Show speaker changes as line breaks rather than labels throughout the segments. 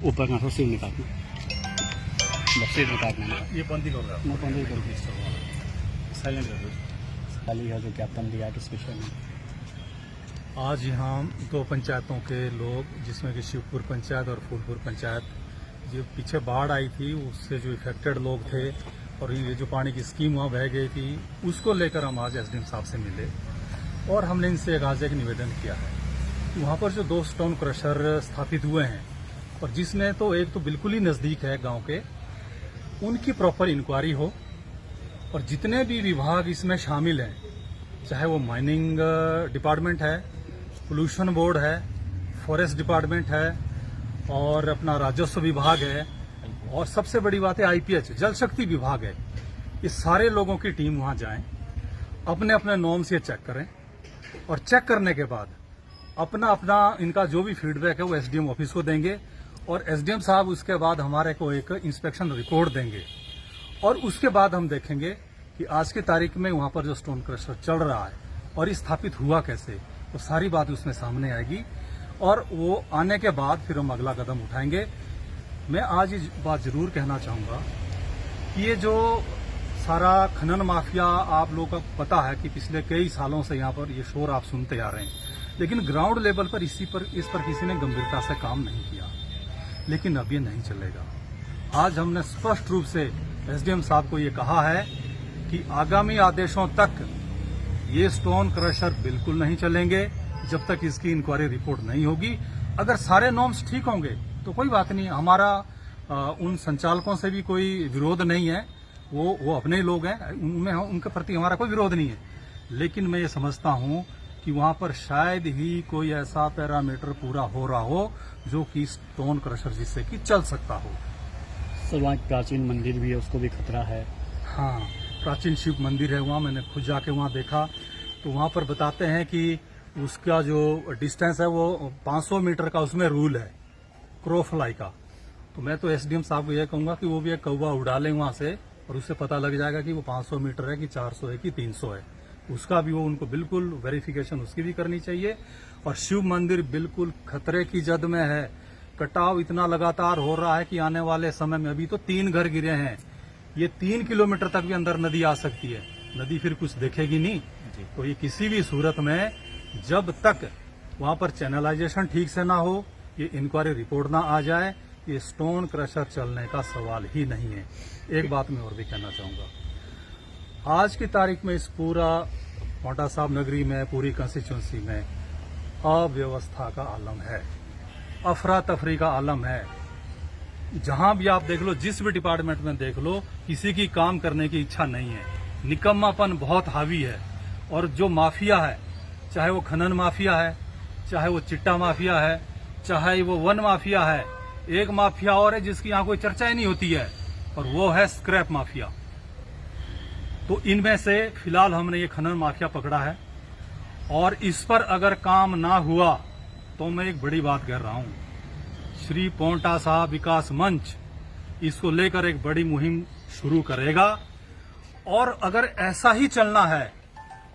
ऊपर का तो सील निकालना, बस सील निकालना।
ये बंद ही कर रहा
मैं बंद ही कर दूँ।
साइलेंट कर दो।
खाली है जो ज्ञापन दिया किस विषय में?
आज यहाँ दो पंचायतों के लोग, जिसमें कि शिवपुर पंचायत और फूलपुर पंचायत, जो पीछे बाढ़ आई थी उससे जो इफेक्टेड लोग थे और ये जो पानी की स्कीम वहाँ बह गई थी, उसको लेकर हम आज एसडीएम साहब से मिले और हमने इनसे आज एक निवेदन किया है। वहाँ पर जो 2 स्टोन क्रशर स्थापित हुए हैं और जिसमें तो एक तो बिल्कुल ही नज़दीक है गांव के, उनकी प्रॉपर इंक्वायरी हो और जितने भी विभाग इसमें शामिल हैं, चाहे वो माइनिंग डिपार्टमेंट है, पोल्यूशन बोर्ड है, फॉरेस्ट डिपार्टमेंट है और अपना राजस्व विभाग है और सबसे बड़ी बात है आईपीएच जल शक्ति विभाग है, ये सारे लोगों की टीम वहां जाएं, अपने अपने नॉर्म्स ये चेक करें और चेक करने के बाद अपना अपना इनका जो भी फीडबैक है वो एसडीएम ऑफिस को देंगे और एसडीएम साहब उसके बाद हमारे को एक इंस्पेक्शन रिपोर्ट देंगे और उसके बाद हम देखेंगे कि आज की तारीख में वहां पर जो स्टोन क्रशर चल रहा है और ये स्थापित हुआ कैसे, तो सारी बात उसमें सामने आएगी और वो आने के बाद फिर हम अगला कदम उठाएंगे। मैं आज ये बात जरूर कहना चाहूंगा कि ये जो सारा खनन माफिया आप लोगों को पता है कि पिछले कई सालों से यहाँ पर ये शोर आप सुनते आ रहे हैं, लेकिन ग्राउंड लेवल पर इस पर किसी ने गंभीरता से काम नहीं किया। लेकिन अब ये नहीं चलेगा। आज हमने स्पष्ट रूप से एसडीएम साहब को ये कहा है कि आगामी आदेशों तक ये स्टोन क्रशर बिल्कुल नहीं चलेंगे जब तक इसकी इंक्वायरी रिपोर्ट नहीं होगी। अगर सारे नॉर्म्स ठीक होंगे तो कोई बात नहीं, हमारा उन संचालकों से भी कोई विरोध नहीं है, वो अपने ही लोग हैं, उनमें उनके प्रति हमारा कोई विरोध नहीं है। लेकिन मैं ये समझता हूं कि वहां पर शायद ही कोई ऐसा पैरामीटर पूरा हो रहा हो जो कि स्टोन क्रशर जिससे कि चल सकता हो।
सर वहाँ प्राचीन मंदिर भी है, उसको भी खतरा है।
हाँ, प्राचीन शिव मंदिर है, वहाँ मैंने खुद जाके वहाँ देखा तो वहाँ पर बताते हैं कि उसका जो डिस्टेंस है वो 500 मीटर का उसमें रूल है क्रो फ्लाई का। तो मैं तो एसडीएम साहब को यह कहूंगा कि वो भी एक कौवा उड़ा लें वहाँ से और उससे पता लग जाएगा कि वो 500 मीटर है कि 400 है कि 300 है, उसका भी वो उनको बिल्कुल वेरिफिकेशन उसकी भी करनी चाहिए। और शिव मंदिर बिल्कुल खतरे की जद में है, कटाव इतना लगातार हो रहा है कि आने वाले समय में अभी तो 3 घर गिरे हैं, ये 3 किलोमीटर तक भी अंदर नदी आ सकती है, नदी फिर कुछ देखेगी नहीं। तो ये किसी भी सूरत में जब तक वहां पर चैनलाइजेशन ठीक से ना हो, ये इंक्वायरी रिपोर्ट ना आ जाए, ये स्टोन क्रशर चलने का सवाल ही नहीं है। एक बात मैं और भी कहना चाहूंगा, आज की तारीख में इस पूरा मोटा साहब नगरी में, पूरी कंस्टिट्यूंसी में अव्यवस्था का आलम है, अफरा तफरी का आलम है। जहां भी आप देख लो, जिस भी डिपार्टमेंट में देख लो, किसी की काम करने की इच्छा नहीं है, निकम्मापन बहुत हावी है। और जो माफिया है, चाहे वो खनन माफिया है, चाहे वो चिट्टा माफिया है, चाहे वो वन माफिया है, एक माफिया और है जिसकी यहां कोई चर्चा ही नहीं होती है और वो है स्क्रैप माफिया। तो इनमें से फिलहाल हमने ये खनन माफिया पकड़ा है और इस पर अगर काम ना हुआ तो मैं एक बड़ी बात कह रहा हूं, श्री पोंटा साहब विकास मंच इसको लेकर एक बड़ी मुहिम शुरू करेगा और अगर ऐसा ही चलना है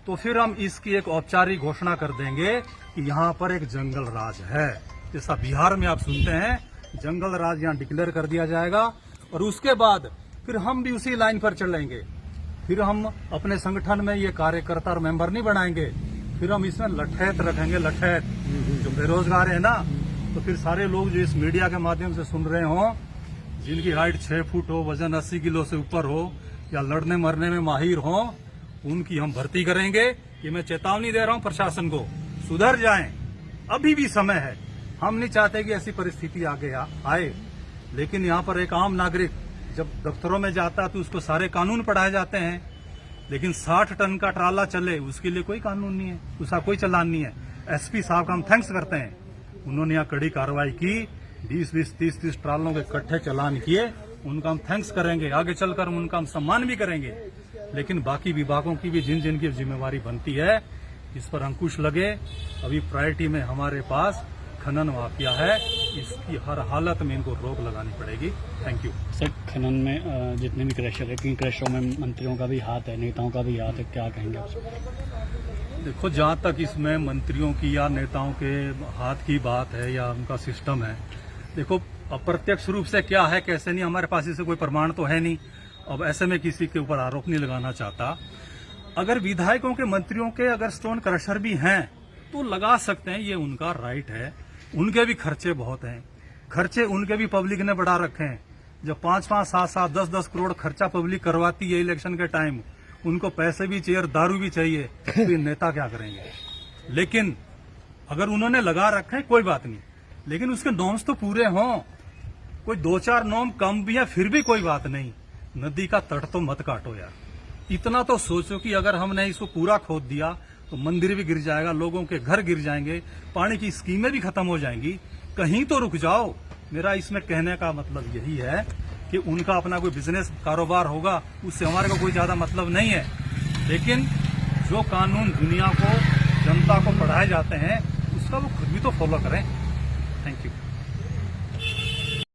तो फिर हम इसकी एक औपचारिक घोषणा कर देंगे कि यहाँ पर एक जंगल राज है, जैसा बिहार में आप सुनते हैं, जंगल राज यहाँ डिक्लेयर कर दिया जाएगा। और उसके बाद फिर हम भी उसी लाइन पर चलेंगे, फिर हम अपने संगठन में ये कार्यकर्ता और मेंबर नहीं बनाएंगे, फिर हम इसमें लठैत रखेंगे, लठैत जो बेरोजगार है ना। तो फिर सारे लोग जो इस मीडिया के माध्यम से सुन रहे हो, जिनकी हाइट 6 फुट हो, वजन 80 किलो से ऊपर हो या लड़ने मरने में माहिर हो, उनकी हम भर्ती करेंगे। ये मैं चेतावनी दे रहा हूं प्रशासन को, सुधर जाएं, अभी भी समय है। हम नहीं चाहते कि ऐसी परिस्थिति आगे आए, लेकिन यहाँ पर एक आम नागरिक जब दफ्तरों में जाता है तो उसको सारे कानून पढ़ाए जाते हैं, लेकिन 60 टन का ट्राला चले उसके लिए कोई कानून नहीं है, उसका कोई चलान नहीं है। एसपी साहब का हम थैंक्स करते हैं, उन्होंने यहाँ कड़ी कार्रवाई की, 20-20, 30-30 ट्रालों के इकट्ठे चालान किए, उनका हम थैंक्स करेंगे, आगे चलकर उनका हम सम्मान भी करेंगे। लेकिन बाकी विभागों की भी जिन जिनकी जिम्मेवारी बनती है, इस पर अंकुश लगे। अभी प्रायोरिटी में हमारे पास खनन माफिया है, इसकी हर हालत में इनको रोक लगानी पड़ेगी। Thank you
sir. खनन में जितने भी क्रशर है, क्रशरों में मंत्रियों का भी हाथ है, नेताओं का भी हाथ है, क्या कहेंगे आप?
देखो, जहाँ तक इसमें मंत्रियों की या नेताओं के हाथ की बात है या उनका सिस्टम है, देखो अप्रत्यक्ष रूप से क्या है कैसे नहीं, हमारे पास इससे कोई प्रमाण तो है नहीं। अब ऐसे में किसी के ऊपर आरोप नहीं लगाना चाहता। अगर विधायकों के, मंत्रियों के अगर स्टोन क्रशर भी हैं तो लगा सकते हैं, ये उनका राइट है। उनके भी खर्चे बहुत हैं, खर्चे उनके भी पब्लिक ने बढ़ा रखे हैं। जब 5-5, 7-7, 10-10 करोड़ खर्चा पब्लिक करवाती है इलेक्शन के टाइम, उनको पैसे भी चाहिए और दारू भी चाहिए, तो ये नेता क्या करेंगे। लेकिन अगर उन्होंने लगा रखे कोई बात नहीं, लेकिन उसके नॉर्म्स तो पूरे हों। कोई 2-4 नॉर्म कम भी है फिर भी कोई बात नहीं, नदी का तट तो मत काटो यार। इतना तो सोचो कि अगर हमने इसको पूरा खोद दिया तो मंदिर भी गिर जाएगा, लोगों के घर गिर जाएंगे, पानी की स्कीमें भी खत्म हो जाएंगी। कहीं तो रुक जाओ। मेरा इसमें कहने का मतलब यही है कि उनका अपना कोई बिजनेस कारोबार होगा, उससे हमारे को कोई ज्यादा मतलब नहीं है। लेकिन जो कानून दुनिया को, जनता को पढ़ाए जाते हैं, उसका वो खुद भी तो फॉलो करें। Thank you.